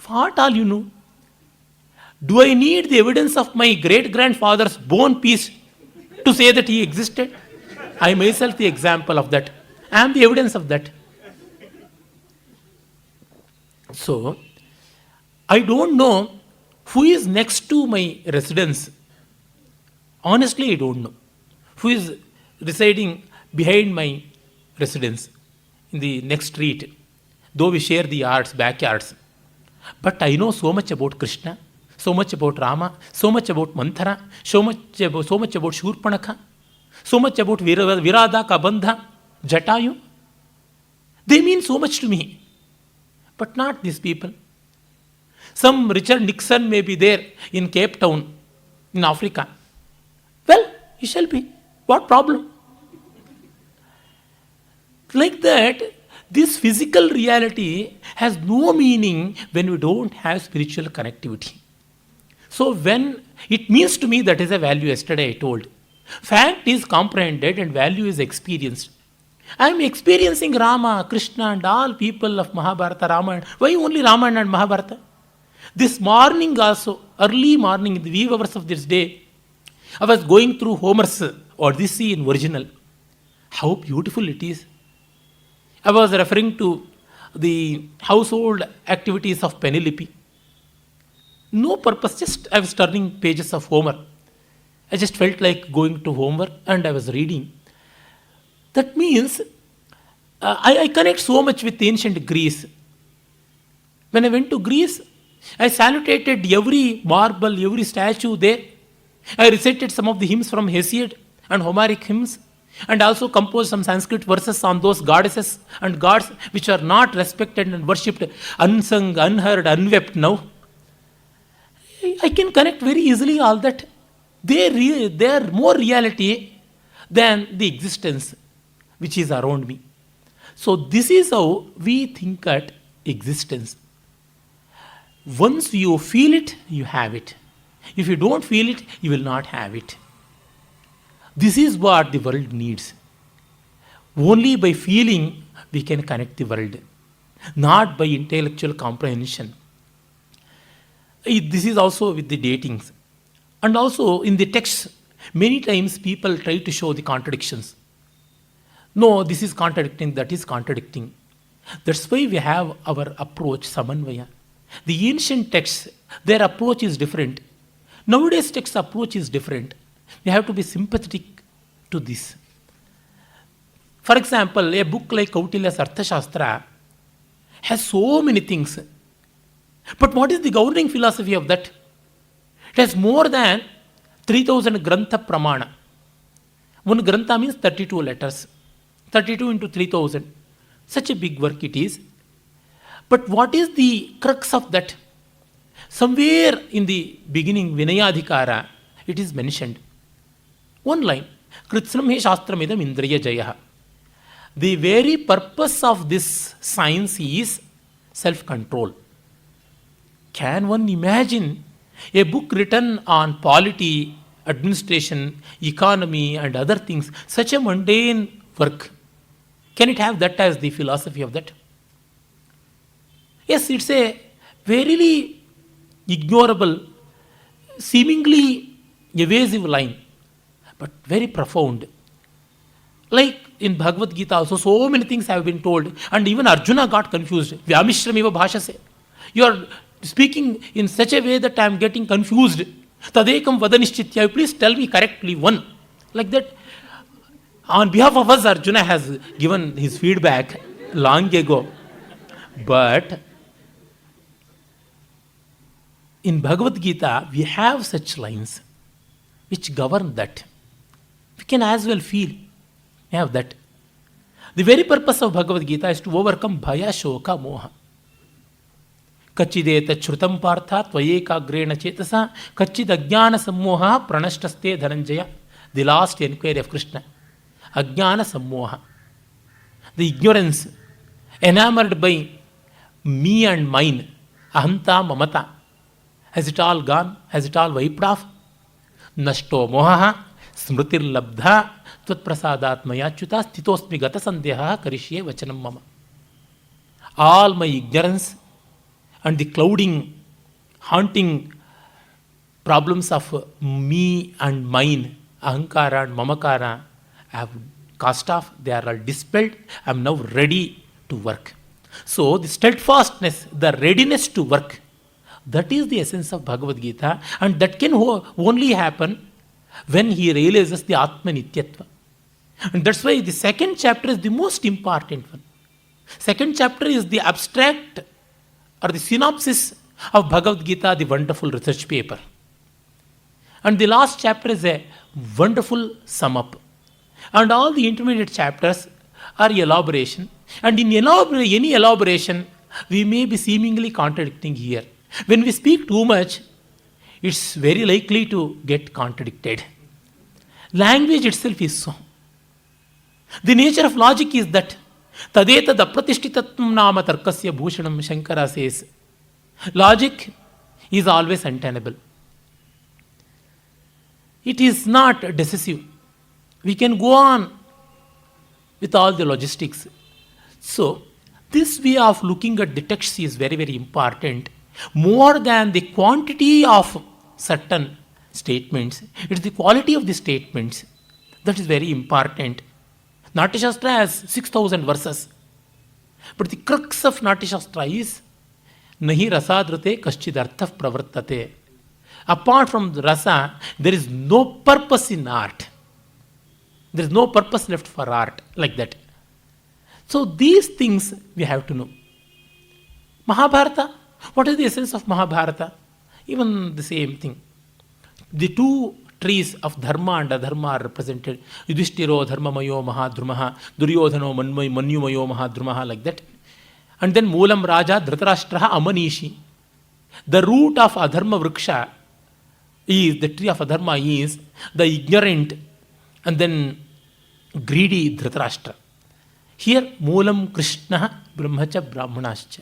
What all you know? Do I need the evidence of my great-grandfather's bone piece to say that he existed? I myself the example of that. I am the evidence of that. So, I don't know who is next to my residence. Honestly, I don't know. Who is residing behind my residence in the next street, though we share the yards, backyards. But I know so much about Krishna, so much about Rama, so much about Manthara, so much about Shurpanakha, so much about Virada, Kabandha, Jatayu. They mean so much to me. But not these people. Some Richard Nixon may be there in Cape Town, in Africa. Well, he shall be. What problem? Like that, this physical reality has no meaning when we don't have spiritual connectivity. So when it means to me, that is a value yesterday I told. Fact is comprehended and value is experienced. I am experiencing Rama, Krishna and all people of Mahabharata, Ramayana. Why only Ramayana and Mahabharata? This morning also, early morning, in the wee hours of this day, I was going through Homer's Odyssey in original. How beautiful it is. I was referring to the household activities of Penelope. No purpose, just I was turning pages of Homer. I just felt like going to Homer and I was reading. That means I connect so much with ancient Greece. When I went to Greece, I salutated every marble, every statue there. I recited some of the hymns from Hesiod and Homeric hymns, and also composed some Sanskrit verses on those goddesses and gods which are not respected and worshipped, unsung, unheard, unwept now. I can connect very easily all that. They are more reality than the existence which is around me. So this is how we think at existence. Once you feel it, you have it. If you don't feel it, you will not have it. This is what the world needs. Only by feeling we can connect the world, not by intellectual comprehension. This is also with the datings. And also in the text, many times people try to show the contradictions. No, this is contradicting, that is contradicting. That's why we have our approach, Samanvaya. The ancient texts, their approach is different. Nowadays, text approach is different. We have to be sympathetic to this. For example, a book like Kautilya's Arthashastra has so many things. But what is the governing philosophy of that? It has more than 3000 Grantha Pramana. One Grantha means 32 letters. 32 into 3000. Such a big work it is. But what is the crux of that? Somewhere in the beginning, Vinayadhikara, it is mentioned. One line, Kritsnam he shastramidam indriya jayaha. The very purpose of this science is self-control. Can one imagine a book written on polity, administration, economy, and other things, such a mundane work? Can it have that as the philosophy of that? Yes, it's a very ignorable, seemingly evasive line, but very profound. Like in Bhagavad Gita also, so many things have been told, and even Arjuna got confused. Vyamishrameva bhashase. You are speaking in such a way that I am getting confused. Tadekam vadanishchitya, please tell me correctly one. Like that. On behalf of us, Arjuna has given his feedback long ago. But in Bhagavad Gita, we have such lines which govern that. We can as well feel, we have that. The very purpose of Bhagavad Gita is to overcome bhaya, shoka, moha. Kachideta chrutam partha tvayekagrena chetasa kachid ajnana sammoha pranashtaste dhananjaya. The last enquiry of Krishna. Ajnana sammoha. The ignorance enamored by me and mine. Ahanta mamata. Has it all gone? Has it all wiped off? Nashto mohaha smritir labdha tvat prasadatmaya chuta stitosmi gata sandeha karishye vachanam mama. All my ignorance and the clouding, haunting problems of me and mine, ahankara and mamakara, I have cast off, they are all dispelled, I am now ready to work. So the steadfastness, the readiness to work, that is the essence of Bhagavad Gita, and that can only happen when he realizes the Atma Nityatva. And that's why the second chapter is the most important one. Second chapter is the abstract or the synopsis of Bhagavad Gita, the wonderful research paper. And the last chapter is a wonderful sum up. And all the intermediate chapters are elaboration. And in any elaboration, we may be seemingly contradicting here. When we speak too much, it's very likely to get contradicted. Language itself is so. The nature of logic is that Tadeta apratishtitatvam nama tarkasya bhushanam, Shankara says. Logic is always untenable. It is not decisive. We can go on with all the logistics. So, this way of looking at the text is very, very important. More than the quantity of certain statements, it is the quality of the statements that is very important. Natyashastra has 6,000 verses. But the crux of Natyashastra is Nahi rasadrute kaschidartha pravartate. Apart from the rasa, there is no purpose in art. There is no purpose left for art like that. So these things we have to know. Mahabharata, What is the essence of Mahabharata? Even the same thing. The two trees of dharma and adharma are represented. Yudhishthiro dharmamayo mahadrumaha, Duryodhano manyumayo mahadrumaha, like that. And then Moolam Raja Dhritarashtraha Amanishi. The root of adharma vriksha is, the tree of adharma is the ignorant and then greedy Dhritarashtra. Here Moolam Krishna Brahmacha Brahmanascha.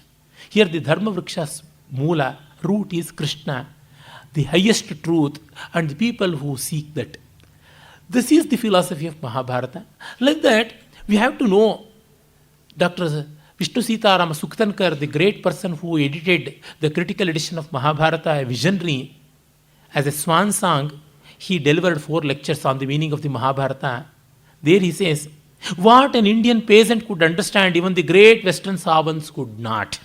Here the dharma vriksha's moola, root is Krishna, the highest truth, and the people who seek that. This is the philosophy of Mahabharata. Like that, we have to know Dr. Vishnu Sitarama Suktankar, the great person who edited the critical edition of Mahabharata, a visionary, as a swan song, he delivered 4 lectures on the meaning of the Mahabharata. There he says, what an Indian peasant could understand, even the great Western savants could not.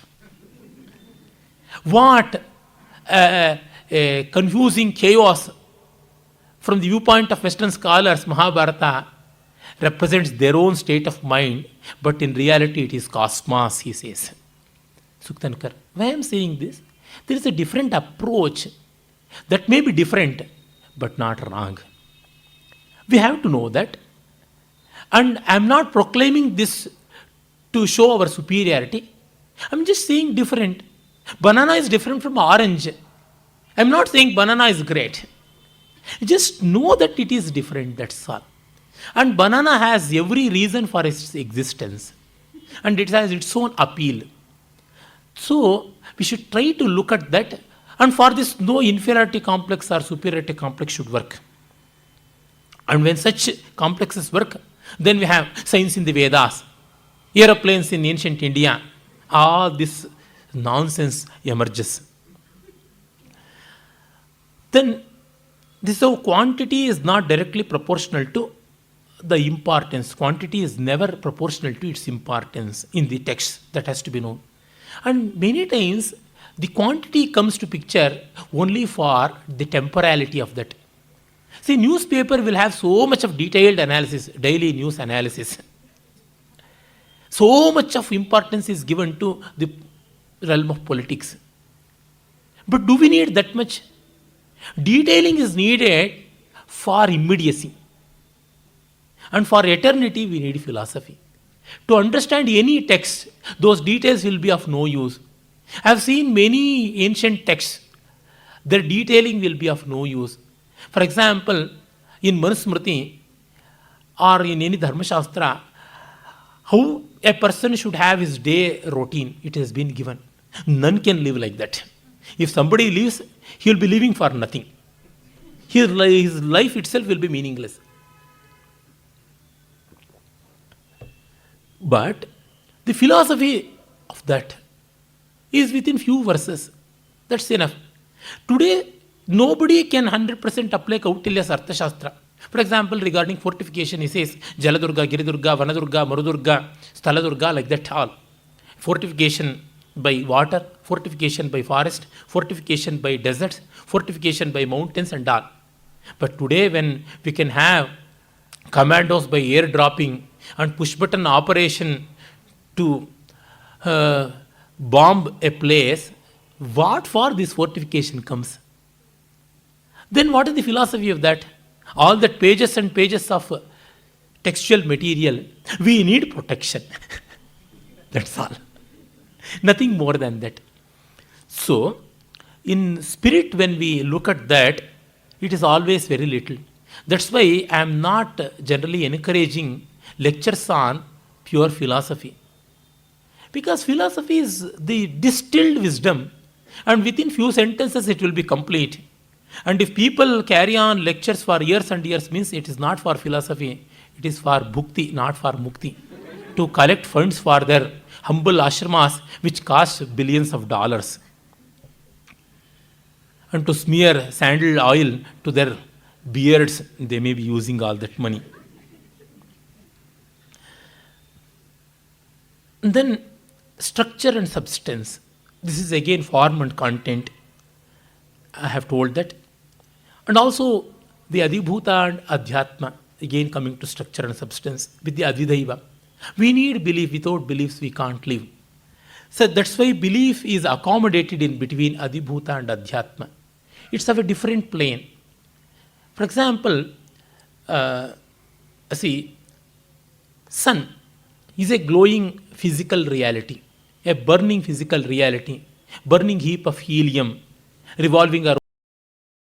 What a confusing chaos from the viewpoint of Western scholars, Mahabharata represents their own state of mind, but in reality it is cosmos, he says. Suktankar. Why I am saying this? There is a different approach that may be different, but not wrong. We have to know that. And I am not proclaiming this to show our superiority. I am just saying different. Banana is different from orange. I am not saying banana is great. Just know that it is different, that's all. And banana has every reason for its existence. And it has its own appeal. So, we should try to look at that. And for this, no inferiority complex or superiority complex should work. And when such complexes work, then we have science in the Vedas, aeroplanes in ancient India. All this nonsense emerges. Then this quantity is not directly proportional to the importance. Quantity is never proportional to its importance in the text. That has to be known. And many times the quantity comes to picture only for the temporality of that. See, newspaper will have so much of detailed analysis, daily news analysis. So much of importance is given to the realm of politics. But do we need that much? Detailing is needed for immediacy. And for eternity, we need philosophy. To understand any text, those details will be of no use. I have seen many ancient texts. Their detailing will be of no use. For example, in Manusmriti or in any Dharma Shastra, how a person should have his day routine, it has been given. None can live like that. If somebody lives, he will be living for nothing. His life itself will be meaningless. But the philosophy of that is within few verses. That's enough. Today, nobody can 100% apply Kautilya's Arthashastra. For example, regarding fortification, he says Jaladurga, Giridurga, Vanadurga, Marudurga, Staladurga, like that all. Fortification by water, fortification by forest, fortification by deserts, fortification by mountains and all. But today, when we can have commandos by airdropping and push button operation to bomb a place, what for this fortification comes? Then what is the philosophy of that? All that pages and pages of textual material, we need protection. That's all. Nothing more than that. So, in spirit, when we look at that, it is always very little. That's why I am not generally encouraging lectures on pure philosophy. Because philosophy is the distilled wisdom, and within few sentences it will be complete. And if people carry on lectures for years and years, means it is not for philosophy, it is for bhukti, not for mukti. To collect funds for their humble ashramas, which cost billions of dollars. And to smear sandal oil to their beards, they may be using all that money. And then structure and substance. This is again form and content. I have told that. And also the Adhibhuta and Adhyatma, again coming to structure and substance with the Adhidaiva. We need belief. Without beliefs we can't live. So that's why belief is accommodated in between Adhibhuta and Adhyatma. It's of a different plane. For example, see, sun is a glowing physical reality, a burning physical reality, burning heap of helium revolving around